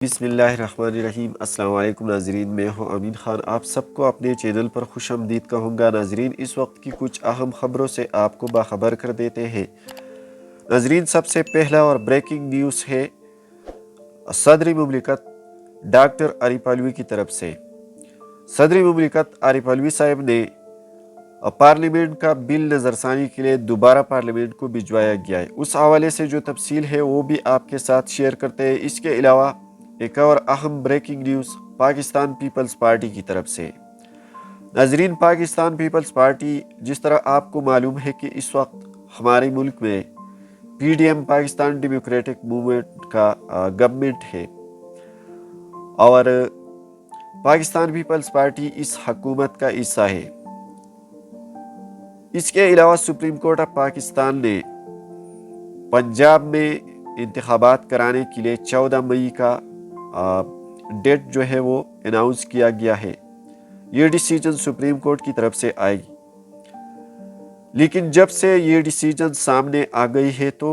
بسم اللہ الرحمن الرحیم۔ السلام علیکم ناظرین، میں ہوں امین خان، آپ سب کو اپنے چینل پر خوش آمدید کہوں گا۔ ناظرین، اس وقت کی کچھ اہم خبروں سے آپ کو باخبر کر دیتے ہیں۔ ناظرین، سب سے پہلا اور بریکنگ نیوز ہے صدر مملکت ڈاکٹر عارف علوی کی طرف سے۔ صدر مملکت عارف علوی صاحب نے پارلیمنٹ کا بل نظر ثانی کے لیے دوبارہ پارلیمنٹ کو بھجوایا گیا ہے۔ اس حوالے سے جو تفصیل ہے وہ بھی آپ کے ساتھ شیئر کرتے ہیں۔ اس کے علاوہ ایک اور اہم breaking news Pakistan peoples party کی طرف سے۔ ناظرین، پاکستان پیپلز پارٹی، جس طرح آپ کو معلوم ہے کہ اس وقت ہمارے ملک میں P D M Pakistan democratic movement کا گورنمنٹ ہے اور پاکستان پیپلز پارٹی اس حکومت کا حصہ ہے۔ اس کے علاوہ سپریم کورٹ آف پاکستان نے پنجاب میں انتخابات کرانے کے لیے 14 مئی کا ڈیٹ جو ہے وہ اناؤنس کیا گیا ہے۔ یہ ڈیسیجن سپریم کورٹ کی طرف سے آئے گی، لیکن جب سے یہ ڈیسیجن سامنے آ گئی ہے تو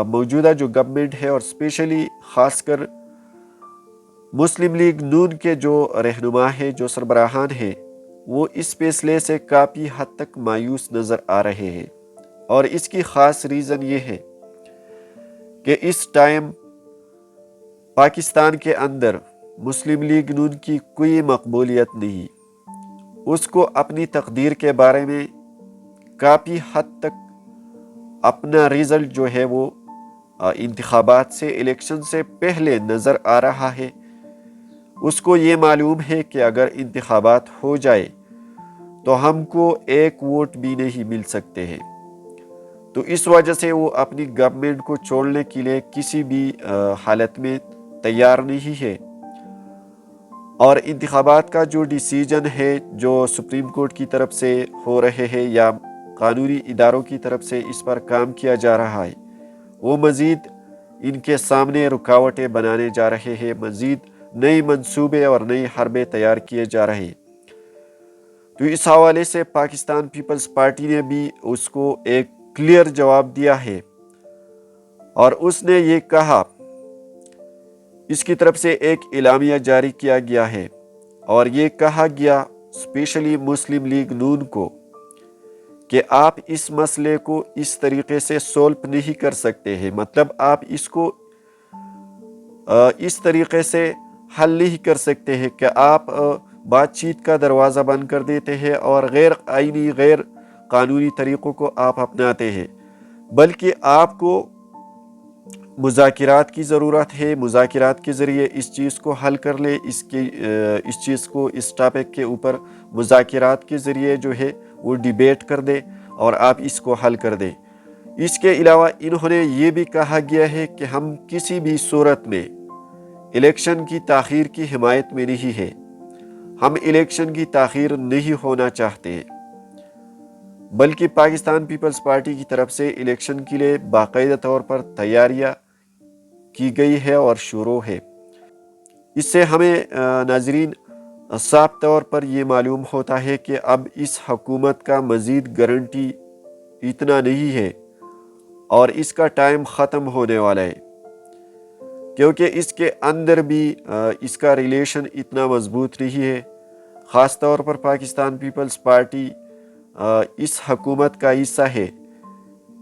موجودہ جو گورنمنٹ ہے اور اسپیشلی خاص کر مسلم لیگ نون کے جو رہنما ہے، جو سربراہان ہے، وہ اس فیصلے سے کافی حد تک مایوس نظر آ رہے ہیں۔ اور اس کی خاص ریزن یہ ہے کہ اس ٹائم پاکستان کے اندر مسلم لیگ نون کی کوئی مقبولیت نہیں۔ اس کو اپنی تقدیر کے بارے میں کافی حد تک اپنا رزلٹ جو ہے وہ انتخابات سے، الیکشن سے پہلے نظر آ رہا ہے۔ اس کو یہ معلوم ہے کہ اگر انتخابات ہو جائے تو ہم کو ایک ووٹ بھی نہیں مل سکتے ہیں، تو اس وجہ سے وہ اپنی گورنمنٹ کو چھوڑنے کے لیے کسی بھی حالت میں تیار نہیں ہے۔ اور انتخابات کا جو ڈیسیجن ہے، جو سپریم کورٹ کی طرف سے ہو رہے ہیں یا قانونی اداروں کی طرف سے اس پر کام کیا جا رہا ہے، وہ مزید ان کے سامنے رکاوٹیں بنانے جا رہے ہیں، مزید نئے منصوبے اور نئے حربے تیار کیے جا رہے ہیں۔ تو اس حوالے سے پاکستان پیپلز پارٹی نے بھی اس کو ایک کلیئر جواب دیا ہے اور اس نے یہ کہا، اس کی طرف سے ایک اعلامیہ جاری کیا گیا ہے اور یہ کہا گیا اسپیشلی مسلم لیگ نون کو کہ آپ اس مسئلے کو اس طریقے سے سولو نہیں کر سکتے ہیں، مطلب آپ اس کو اس طریقے سے حل نہیں کر سکتے ہیں کہ آپ بات چیت کا دروازہ بند کر دیتے ہیں اور غیر آئینی، غیر قانونی طریقوں کو آپ اپناتے ہیں، بلکہ آپ کو مذاکرات کی ضرورت ہے۔ مذاکرات کے ذریعے اس چیز کو حل کر لے، اس چیز کو، اس ٹاپک کے اوپر مذاکرات کے ذریعے جو ہے وہ ڈیبیٹ کر دے اور آپ اس کو حل کر دیں۔ اس کے علاوہ انہوں نے یہ بھی کہا گیا ہے کہ ہم کسی بھی صورت میں الیکشن کی تاخیر کی حمایت میں نہیں ہے، ہم الیکشن کی تاخیر نہیں ہونا چاہتے ہیں، بلکہ پاکستان پیپلز پارٹی کی طرف سے الیکشن کے لیے باقاعدہ طور پر تیاریاں کی گئی ہے اور شروع ہے۔ اس سے ہمیں ناظرین صاف طور پر یہ معلوم ہوتا ہے کہ اب اس حکومت کا مزید گارنٹی اتنا نہیں ہے اور اس کا ٹائم ختم ہونے والا ہے، کیونکہ اس کے اندر بھی اس کا ریلیشن اتنا مضبوط نہیں ہے۔ خاص طور پر پاکستان پیپلز پارٹی اس حکومت کا حصہ ہے،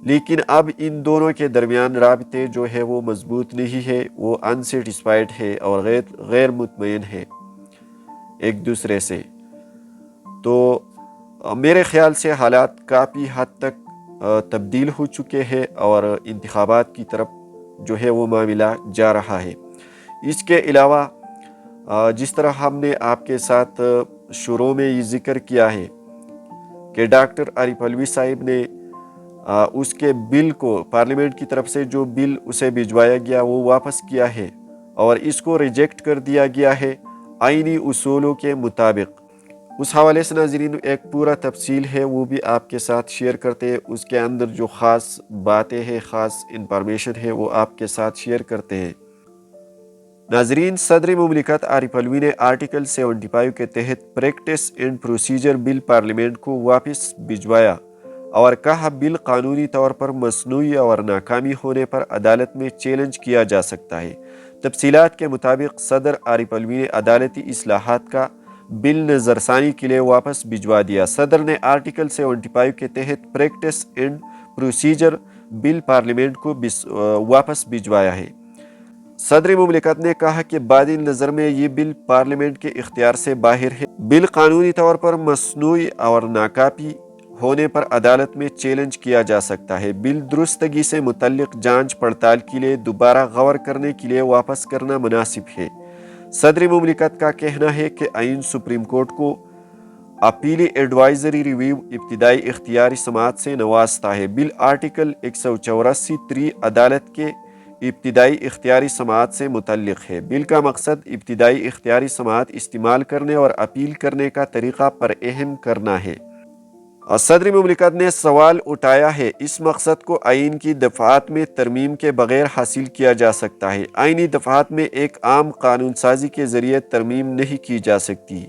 لیکن اب ان دونوں کے درمیان رابطے جو ہے وہ مضبوط نہیں ہے، وہ انسیٹسفائیڈ ہے اور غیر مطمئن ہے ایک دوسرے سے۔ تو میرے خیال سے حالات کافی حد تک تبدیل ہو چکے ہیں اور انتخابات کی طرف جو ہے وہ معاملہ جا رہا ہے۔ اس کے علاوہ جس طرح ہم نے آپ کے ساتھ شروع میں یہ ذکر کیا ہے کہ ڈاکٹر عارف علوی صاحب نے اس کے بل کو، پارلیمنٹ کی طرف سے جو بل اسے بھجوایا گیا وہ واپس کیا ہے اور اس کو ریجیکٹ کر دیا گیا ہے آئینی اصولوں کے مطابق۔ اس حوالے سے ناظرین ایک پورا تفصیل ہے، وہ بھی آپ کے ساتھ شیئر کرتے ہیں۔ اس کے اندر جو خاص باتیں ہیں، خاص انفارمیشن ہے، وہ آپ کے ساتھ شیئر کرتے ہیں۔ ناظرین، صدر مملکت عارف علوی نے آرٹیکل 75 کے تحت practice and procedure bill parliament کو واپس بھجوایا اور کہا بل قانونی طور پر مصنوعی اور ناکامی ہونے پر عدالت میں چیلنج کیا جا سکتا ہے۔ تفصیلات کے مطابق صدر عارف علوی نے عدالتی اصلاحات کا بل نظرثانی کے لیے واپس بھجوا دیا۔ صدر نے آرٹیکل 75 کے تحت practice and procedure bill parliament کو واپس بھجوایا ہے۔ صدر مملکت نے کہا کہ بعد نظر میں یہ بل پارلیمنٹ کے اختیار سے باہر ہے۔ بل قانونی طور پر مصنوعی اور ناکافی ہونے پر عدالت میں چیلنج کیا جا سکتا ہے۔ بل درستگی سے متعلق جانچ پڑتال کے لیے دوبارہ غور کرنے کے لیے واپس کرنا مناسب ہے۔ صدر مملکت کا کہنا ہے کہ آئین سپریم کورٹ کو اپیلی ایڈوائزری ریویو ابتدائی اختیاری سماعت سے نوازتا ہے۔ بل آرٹیکل 184 عدالت کے ابتدائی اختیاری سماعت سے متعلق ہے۔ بل کا مقصد ابتدائی اختیاری سماعت استعمال کرنے اور اپیل کرنے کا طریقہ پر اہم کرنا ہے۔ صدر مملکت نے سوال اٹھایا ہے، اس مقصد کو آئین کی دفعات میں ترمیم کے بغیر حاصل کیا جا سکتا ہے۔ آئینی دفعات میں ایک عام قانون سازی کے ذریعے ترمیم نہیں کی جا سکتی۔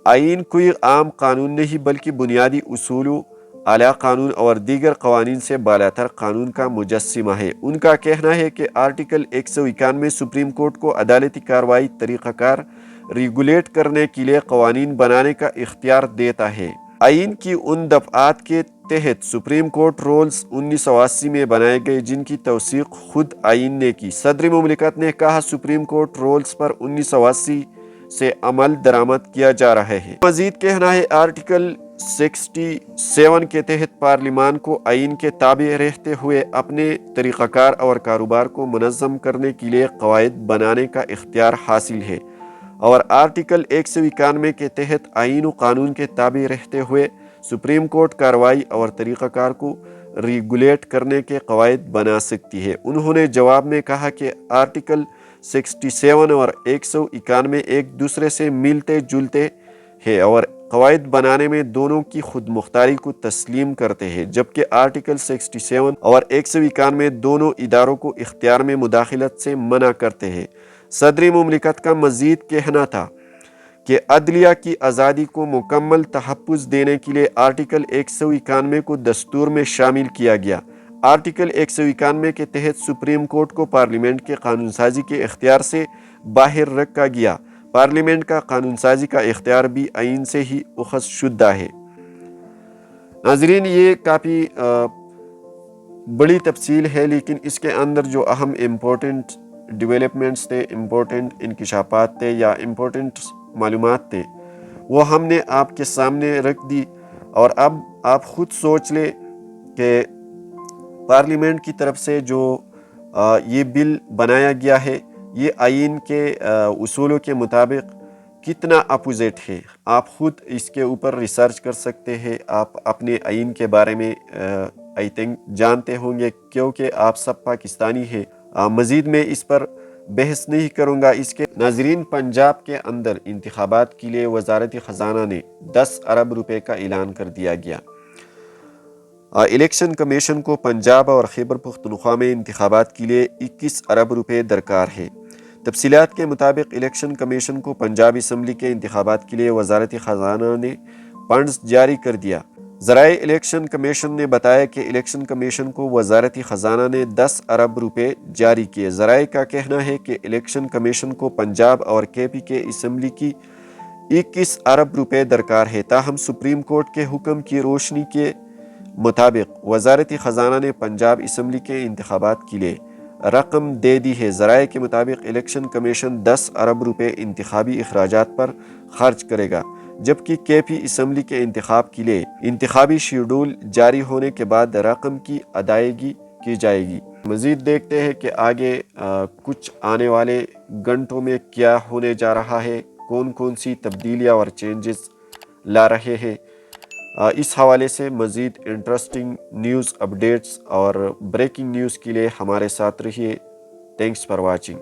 آئین کوئی عام قانون نہیں بلکہ بنیادی اصولوں، اعلیٰ قانون اور دیگر قوانین سے بالاتر قانون کا مجسمہ ہے۔ ان کا کہنا ہے کہ آرٹیکل 191 سپریم کورٹ کو عدالتی کارروائی طریقہ کار ریگولیٹ کرنے کے لیے قوانین بنانے کا اختیار دیتا ہے۔ آئین کی ان دفعات کے تحت سپریم کورٹ رولز 1980 میں بنائے گئے جن کی توثیق خود آئین نے کی۔ صدر مملکت نے کہا سپریم کورٹ رولز پر 1980 سے عمل درآمد کیا جا رہا ہے۔ مزید کہنا ہے آرٹیکل 67 کے تحت پارلیمان کو آئین کے تابع رہتے ہوئے اپنے طریقہ کار اور کاروبار کو منظم کرنے کے لیے قواعد بنانے کا اختیار حاصل ہے، اور آرٹیکل 191 کے تحت آئین و قانون کے تابع رہتے ہوئے سپریم کورٹ کارروائی اور طریقہ کار کو ریگولیٹ کرنے کے قواعد بنا سکتی ہے۔ انہوں نے جواب میں کہا کہ آرٹیکل 67 اور 191 ایک دوسرے سے ملتے جلتے ہیں اور قواعد بنانے میں دونوں کی خود مختاری کو تسلیم کرتے ہیں، جبکہ آرٹیکل 67 اور 191 دونوں اداروں کو اختیار میں مداخلت سے منع کرتے ہیں۔ صدر مملکت کا مزید کہنا تھا کہ عدلیہ کی آزادی کو مکمل تحفظ دینے کے لیے آرٹیکل 191 کو دستور میں شامل کیا گیا۔ آرٹیکل 191 کے تحت سپریم کورٹ کو پارلیمنٹ کے قانون سازی کے اختیار سے باہر رکھا گیا۔ پارلیمنٹ کا قانون سازی کا اختیار بھی آئین سے ہی اخذ شدہ ہے۔ ناظرین، یہ کافی بڑی تفصیل ہے، لیکن اس کے اندر جو اہم امپورٹنٹ ڈیولپمنٹس تھے، امپورٹنٹ انکشافات تھے یا امپورٹنٹ معلومات تھے، وہ ہم نے آپ کے سامنے رکھ دی۔ اور اب آپ خود سوچ لیں کہ پارلیمنٹ کی طرف سے جو یہ بل بنایا گیا ہے، یہ آئین کے اصولوں کے مطابق کتنا اپوزٹ ہے۔ آپ خود اس کے اوپر ریسرچ کر سکتے ہیں۔ آپ اپنے آئین کے بارے میں آئی تھنک جانتے ہوں گے، کیونکہ آپ سب پاکستانی ہیں۔ مزید میں اس پر بحث نہیں کروں گا۔ اس کے ناظرین، پنجاب کے اندر انتخابات کے لیے وزارت خزانہ نے 10 ارب روپے کا اعلان کر دیا گیا۔ الیکشن کمیشن کو پنجاب اور خیبر پختونخوا میں انتخابات کے لیے 21 ارب روپے درکار ہے۔ تفصیلات کے مطابق الیکشن کمیشن کو پنجاب اسمبلی کے انتخابات کے لیے وزارت خزانہ نے فنڈز جاری کر دیا۔ ذرائع الیکشن کمیشن نے بتایا کہ الیکشن کمیشن کو وزارت خزانہ نے 10 ارب روپے جاری کیے۔ ذرائع کا کہنا ہے کہ الیکشن کمیشن کو پنجاب اور کے پی کے اسمبلی کی 21 ارب روپے درکار ہے، تاہم سپریم کورٹ کے حکم کی روشنی کے مطابق وزارت خزانہ نے پنجاب اسمبلی کے انتخابات کے لیے رقم دے دی ہے۔ ذرائع کے مطابق الیکشن کمیشن 10 ارب روپے انتخابی اخراجات پر خرچ کرے گا، جبکہ کے پی اسمبلی کے انتخاب کے لیے انتخابی شیڈول جاری ہونے کے بعد رقم کی ادائیگی کی جائے گی۔ مزید دیکھتے ہیں کہ آگے کچھ آنے والے گھنٹوں میں کیا ہونے جا رہا ہے، کون کون سی تبدیلیاں اور چینجز لا رہے ہیں۔ اس حوالے سے مزید انٹرسٹنگ نیوز اپڈیٹس اور بریکنگ نیوز کے لیے ہمارے ساتھ رہیے۔ Thanks for watching.